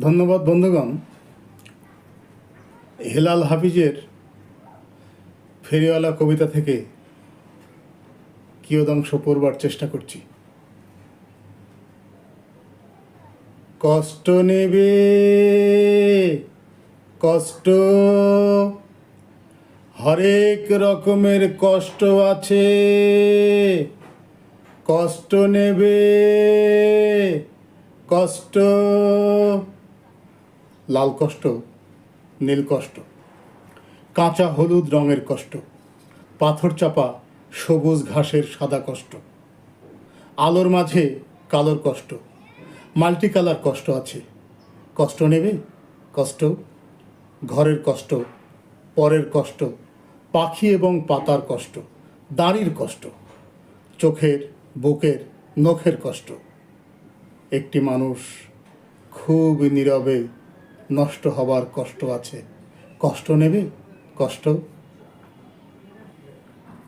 ধন্যবাদ বন্ধুগণ। হেলাল হাফিজের ফেরিওয়ালা কবিতা থেকে কিয়দংশ পড়বার চেষ্টা করছি। কষ্ট নেবে কষ্ট, হরেক রকমের কষ্ট আছে। কষ্ট নেবে কষ্ট, লাল কষ্ট, নীল কষ্ট, কাঁচা হলুদ রঙের কষ্ট, পাথর চাপা সবুজ ঘাসের সাদা কষ্ট, আলোর মাঝে কালোর কষ্ট, মাল্টি কালার কষ্ট আছে। কষ্ট নেবে কষ্ট, ঘরের কষ্ট, পরের কষ্ট, পাখি এবং পাতার কষ্ট, দাঁড়ির কষ্ট, চোখের বুকের নখের কষ্ট। একটি মানুষ খুব নীরবে নষ্ট হবার কষ্ট আছে। কষ্ট নেবে কষ্ট।